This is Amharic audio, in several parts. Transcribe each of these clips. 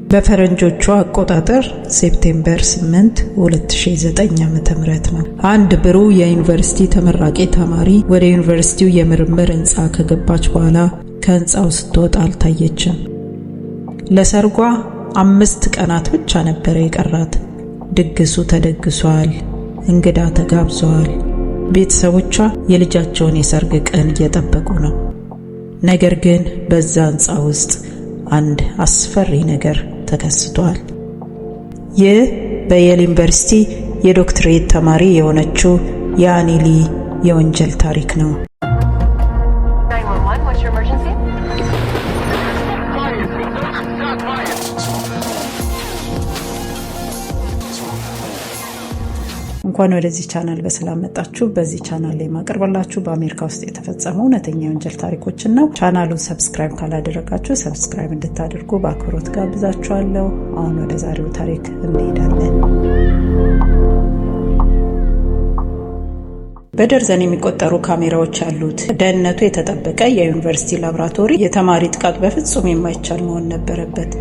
በፈረንጆቹ አቆጣጠር ሴፕቴምበር 8 2009 ዓ.ም ነው። አንድ ብሩህ የዩኒቨርሲቲ ተመራቂ ተማሪ ወደ ዩኒቨርሲቲው የምርምር ህንፃ ከገባች በኋላ ከህንፃው ስትወጣ አልታየችም። ለሰርጓ 5 ቀናት ብቻ ነበር የቀራት። ድግሱ ተደግሷል፣ እንግዳ ተጋብዟል። ቤተሰቦቿ የልጃቸውን የሰርግ ቀን እየጠበቁ ነው። ነገር ግን በዛ ህንፃ ውስጥ አንድ አስፈሪ ነገር ተከስቷል። ይህ በየል ዩኒቨርሲቲ የዶክትሬት ተማሪ የሆነችው የአኒ ሊ የወንጀል ታሪክ ነው። እንኳን ወደዚህ ቻናል በሰላም መጣችሁ። በዚህ ቻናል ላይ ማቀርብላችሁ በአሜሪካ ውስጥ የተፈጸሙ እውነተኛ የወንጀል ታሪኮችን ነው። ቻናሉን ሰብስክራይብ ካላደረጋችሁ ሰብስክራይብ እንድታደርጉ በአክብሮት ጋብዛችኋለሁ። አሁን ወደ ዛሬው ታሪክ እንሄዳለን። በደርዘን የሚቆጠሩ ካሜራዎች ያሉት ደህንነቱ የተጠበቀ የዩኒቨርሲቲ ላቦራቶሪ የተማሪ ጥቃት በፍጹም የማይቻል መሆን ነበረበት።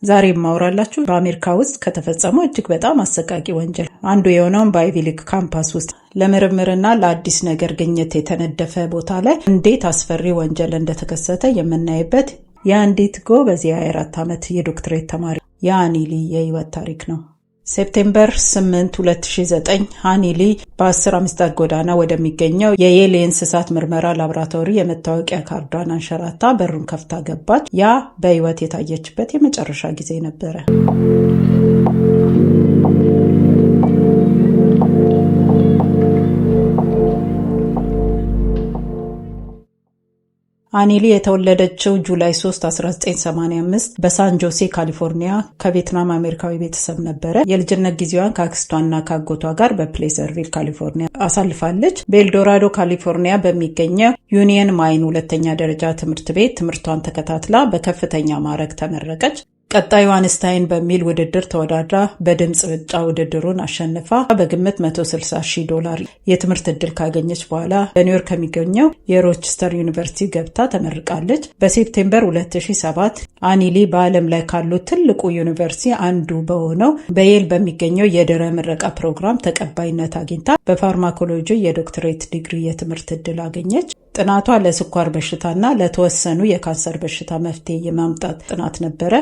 ዛሬ ማውራላችሁ በአሜሪካ ውስጥ ከተፈጸሙ እጅግ በጣም አሰቃቂ ወንጀል አንዱ የሆነውን በአይቪ ሊግ ካምፓስ ውስጥ ለምርምርና ለአዲስ ነገር ግኝት የተነደፈ ቦታ ላይ እንዴት አስፈሪ ወንጀል እንደተከሰተ የምናይበት የአንዲት ጎበዝ የ24 ዓመት የዶክትሬት ተማሪ የአኒ ሊ የህይወት ታሪክ ነው። ሴፕቴምበር 8 2009 አኒ ሊ በ10 አምስተርዳም ጎዳና ወደሚገኘው የየል የእንስሳት ምርመራ ላቦራቶሪ የመታወቂያ ካርዷን አንሸራታ በሩን ከፍታ ገባች። ያ በህይወት የታየችበት የመጨረሻ ጊዜ ነበረ። አኒ ሊ የተወለደችው ጁላይ 3 1985 በሳን ጆሴ ካሊፎርኒያ ከቪየትናም አሜሪካዊ ቤተሰብ ነበረ። የልጅነት ጊዜዋን ከአክስቷና ከአጎቷ ጋር በፕሌሰርቪል ካሊፎርኒያ አሳልፋለች። በኤልዶራዶ ካሊፎርኒያ በሚገኘው ዩኒየን ማይን ሁለተኛ ደረጃ ትምህርት ቤት ትምህርቷን ተከታትላ በከፍተኛ ማዕረግ ተመረቀች። ቀጣዩ አንስታይን በሚል ውድድር ተወዳድራ በድምጽ ብልጫ ውድድሩን አሸንፋ በግምት $160,000 የትምህርት ዕድል ካገኘች በኋላ በኒውዮርክ ከሚገኘው የሮቸስተር ዩኒቨርሲቲ ገብታ ተመርቃለች። በሴፕቴምበር 2007 አኒ ሊ በዓለም ላይ ካሉት ትልቁ ዩኒቨርሲቲ አንዱ በሆነው በየል በሚገኘው የድህረ ምረቃ ፕሮግራም ተቀባይነት አግኝታ በፋርማኮሎጂ የዶክትሬት ዲግሪ የትምህርት ዕድል አገኘች። ጥናቷ ለስኳር በሽታና ለተወሰኑ የካንሰር በሽታ መፍትሄ የማምጣት ጥናት ነበረ።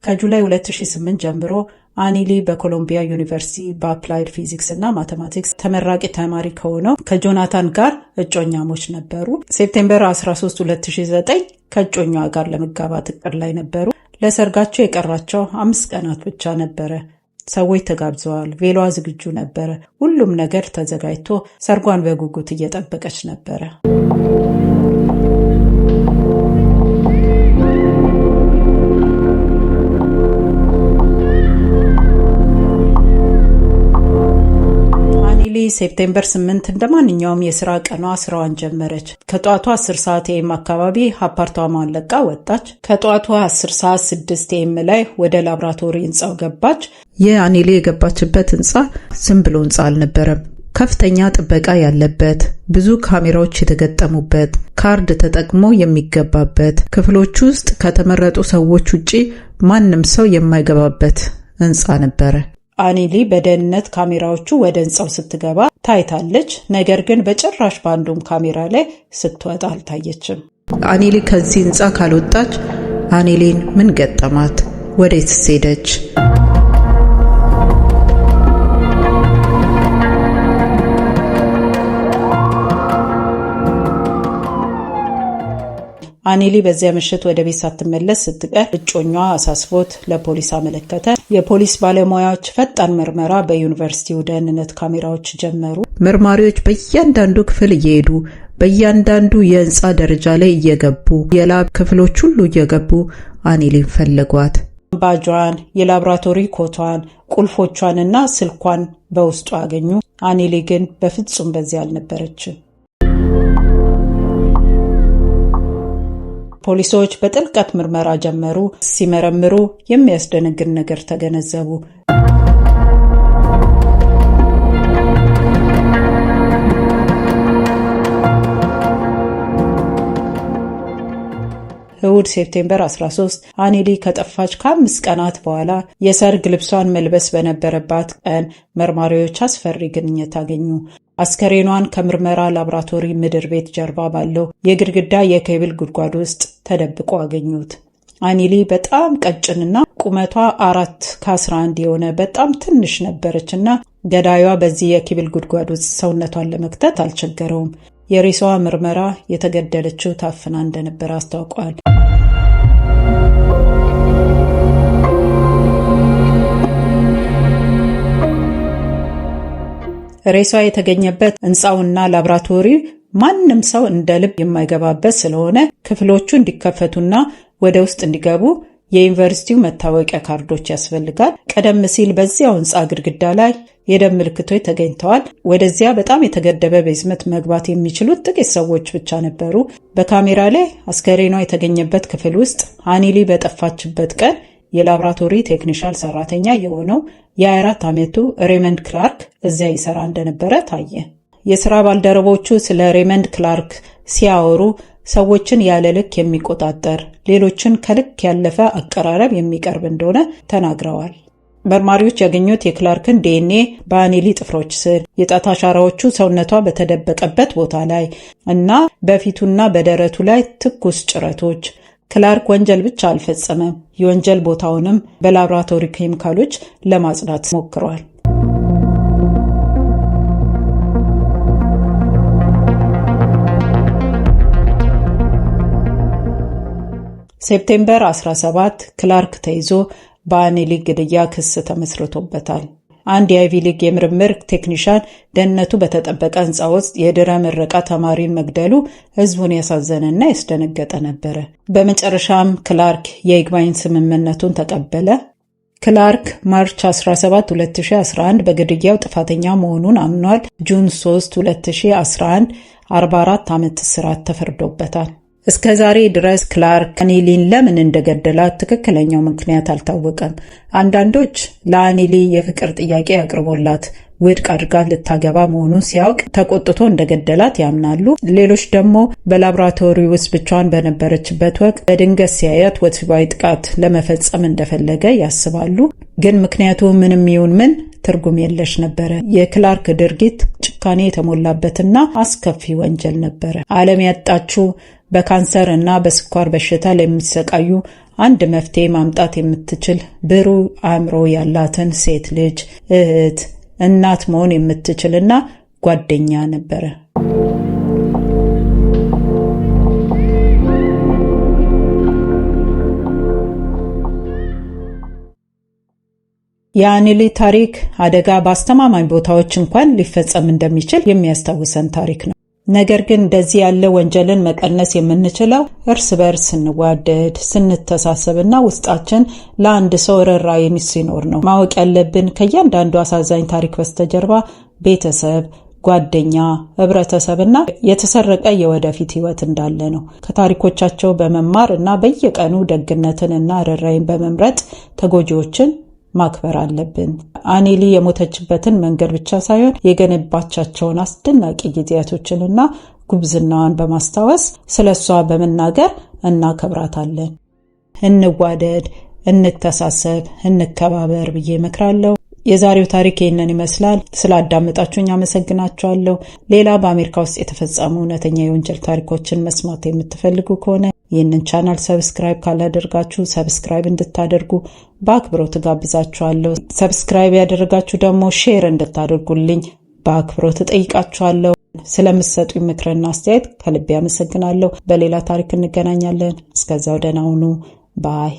ከጁላይ 2008 ጀምሮ አኒ ሊ በኮሎምቢያ ዩኒቨርሲቲ በአፕላይድ ፊዚክስ እና ማቴማቲክስ ተመራቂ ተማሪ ከሆነው ከጆናታን ጋር እጮኛሞች ነበሩ። ሴፕቴምበር 13 2009 ከእጮኛዋ ጋር ለመጋባት እቅድ ላይ ነበሩ። ለሰርጋቸው የቀራቸው 5 ቀናት ብቻ ነበረ። ሰዎች ተጋብዘዋል። ቬሏ ዝግጁ ነበረ። ሁሉም ነገር ተዘጋጅቶ ሰርጓን በጉጉት እየጠበቀች ነበረ። ሴፕቴምበር 8 እንደማንኛውም የሥራ ቀኗ ስራዋን ጀመረች። ከጧቱ 10 ሰዓት ኤም አካባቢ አፓርታማዋን ለቃ ወጣች። ከጧቱ 10 ሰዓት 6 ኤም ላይ ወደ ላቦራቶሪ ህንጻው ገባች። የአኒ ሊ የገባችበት ህንጻ ዝም ብሎ ህንጻ አልነበረም። ከፍተኛ ጥበቃ ያለበት፣ ብዙ ካሜራዎች የተገጠሙበት፣ ካርድ ተጠቅሞ የሚገባበት፣ ክፍሎች ውስጥ ከተመረጡ ሰዎች ውጪ ማንም ሰው የማይገባበት ህንጻ ነበረ። አኒ ሊ በደህንነት ካሜራዎቹ ወደ ህንጻው ስትገባ ታይታለች። ነገር ግን በጭራሽ በአንዱም ካሜራ ላይ ስትወጣ አልታየችም። አኒ ሊ ከዚህ ህንጻ ካልወጣች አኒ ሊን ምን ገጠማት? ወዴትስ ሄደች? አኒ ሊ በዚያ ምሽት ወደ ቤት ሳትመለስ ስትቀር እጮኛዋ አሳስቦት ለፖሊስ አመለከተ። የፖሊስ ባለሙያዎች ፈጣን ምርመራ በዩኒቨርሲቲው ደህንነት ካሜራዎች ጀመሩ። መርማሪዎች በእያንዳንዱ ክፍል እየሄዱ በእያንዳንዱ የህንጻ ደረጃ ላይ እየገቡ የላብ ክፍሎች ሁሉ እየገቡ አኒ ሊን ፈለጓት። ባጇን፣ የላቦራቶሪ ኮቷን፣ ቁልፎቿንና ስልኳን በውስጡ አገኙ። አኒ ሊ ግን በፍጹም በዚያ አልነበረችም። ፖሊሶች በጥልቀት ምርመራ ጀመሩ። ሲመረምሩ የሚያስደነግጥ ነገር ተገነዘቡ። እሁድ ሴፕቴምበር 13 አኒሊ ከጠፋች ከ5 ቀናት በኋላ የሰርግ ልብሷን መልበስ በነበረባት ቀን መርማሪዎች አስፈሪ ግኝት አገኙ። አስከሬኗን ከምርመራ ላቦራቶሪ ምድር ቤት ጀርባ ባለው የግድግዳ የኬብል ጉድጓድ ውስጥ ተደብቆ አገኙት። አኒሊ በጣም ቀጭንና ቁመቷ 4'11" የሆነ በጣም ትንሽ ነበረችና ገዳዩዋ በዚህ የኬብል ጉድጓድ ውስጥ ሰውነቷን ለመክተት አልቸገረውም። የሬሳዋ ምርመራ የተገደለችው ታፍና እንደነበር አስታውቋል። ሬሳዋ የተገኘበት ሕንፃውና ላቦራቶሪ ማንም ሰው እንደ ልብ የማይገባበት ስለሆነ ክፍሎቹ እንዲከፈቱና ወደ ውስጥ እንዲገቡ የዩኒቨርሲቲው መታወቂያ ካርዶች ያስፈልጋል። ቀደም ሲል በዚያው ሕንፃ ግድግዳ ላይ የደም ምልክቶች ተገኝተዋል። ወደዚያ በጣም የተገደበ ቤዝመንት መግባት የሚችሉት ጥቂት ሰዎች ብቻ ነበሩ። በካሜራ ላይ አስከሬኗ የተገኘበት ክፍል ውስጥ አኒሊ በጠፋችበት ቀን የላቦራቶሪ ቴክኒሻል ሰራተኛ የሆነው የ24 ዓመቱ ሬመንድ ክላርክ እዚያ ይሰራ እንደነበረ ታየ። የሥራ ባልደረቦቹ ስለ ሬመንድ ክላርክ ሲያወሩ ሰዎችን ያለ ልክ የሚቆጣጠር፣ ሌሎችን ከልክ ያለፈ አቀራረብ የሚቀርብ እንደሆነ ተናግረዋል። መርማሪዎች ያገኙት የክላርክን ዲኤንኤ በአኒሊ ጥፍሮች ስር፣ የጣት አሻራዎቹ ሰውነቷ በተደበቀበት ቦታ ላይ እና በፊቱና በደረቱ ላይ ትኩስ ጭረቶች። ክላርክ ወንጀል ብቻ አልፈጸመም፣ የወንጀል ቦታውንም በላቦራቶሪ ኬሚካሎች ለማጽዳት ሞክሯል። ሴፕቴምበር 17 ክላርክ ተይዞ በአኒሊ ግድያ ክስ ተመስርቶበታል። አንድ የአይቪ ሊግ የምርምር ቴክኒሻን ደህንነቱ በተጠበቀ ሕንፃ ውስጥ የድህረ ምረቃ ተማሪን መግደሉ ሕዝቡን ያሳዘነና ያስደነገጠ ነበረ። በመጨረሻም ክላርክ የይግባኝ ስምምነቱን ተቀበለ። ክላርክ ማርች 17 2011 በግድያው ጥፋተኛ መሆኑን አምኗል። ጁን 3 2011 44 ዓመት እስራት ተፈርዶበታል። እስከ ዛሬ ድረስ ክላርክ አኒሊን ለምን እንደገደላት ትክክለኛው ምክንያት አልታወቀም። አንዳንዶች ለአኒሊ የፍቅር ጥያቄ አቅርቦላት ውድቅ አድርጋ ልታገባ መሆኑን ሲያውቅ ተቆጥቶ እንደገደላት ያምናሉ። ሌሎች ደግሞ በላቦራቶሪ ውስጥ ብቻዋን በነበረችበት ወቅት በድንገት ሲያያት ወሲባዊ ጥቃት ለመፈጸም እንደፈለገ ያስባሉ። ግን ምክንያቱ ምንም ይሁን ምን ትርጉም የለሽ ነበረ። የክላርክ ድርጊት ጭካኔ የተሞላበትና አስከፊ ወንጀል ነበረ። ዓለም ያጣችው በካንሰር እና በስኳር በሽታ ለሚሰቃዩ አንድ መፍትሄ ማምጣት የምትችል ብሩህ አእምሮ ያላትን ሴት ልጅ፣ እህት፣ እናት መሆን የምትችልና ጓደኛ ነበረ። የአኒሊ ታሪክ አደጋ በአስተማማኝ ቦታዎች እንኳን ሊፈጸም እንደሚችል የሚያስታውሰን ታሪክ ነው። ነገር ግን እንደዚህ ያለ ወንጀልን መቀነስ የምንችለው እርስ በርስ ስንዋደድ፣ ስንተሳሰብና ውስጣችን ለአንድ ሰው ርኅራኄ ሲኖር ነው። ማወቅ ያለብን ከእያንዳንዱ አሳዛኝ ታሪክ በስተጀርባ ቤተሰብ፣ ጓደኛ፣ ህብረተሰብና የተሰረቀ የወደፊት ህይወት እንዳለ ነው። ከታሪኮቻቸው በመማር እና በየቀኑ ደግነትንና ርኅራኄን በመምረጥ ተጎጂዎችን ማክበር አለብን። አኒሊ የሞተችበትን መንገድ ብቻ ሳይሆን የገነባቻቸውን አስደናቂ ጊዜያቶችንና ጉብዝናዋን በማስታወስ ስለሷ በመናገር እናከብራታለን። እንዋደድ፣ እንተሳሰብ፣ እንከባበር ብዬ እመክራለሁ። የዛሬው ታሪክ ይህንን ይመስላል። ስላዳመጣችሁኝ አመሰግናችኋለሁ። ሌላ በአሜሪካ ውስጥ የተፈጸሙ እውነተኛ የወንጀል ታሪኮችን መስማት የምትፈልጉ ከሆነ ይህንን ቻናል ሰብስክራይብ ካላደርጋችሁ ሰብስክራይብ እንድታደርጉ በአክብሮት ጋብዛችኋለሁ። ሰብስክራይብ ያደረጋችሁ ደግሞ ሼር እንድታደርጉልኝ በአክብሮት እጠይቃችኋለሁ። ስለምትሰጡኝ ምክርና አስተያየት ከልቤ አመሰግናለሁ። በሌላ ታሪክ እንገናኛለን። እስከዛው ደህና ሁኑ። ባይ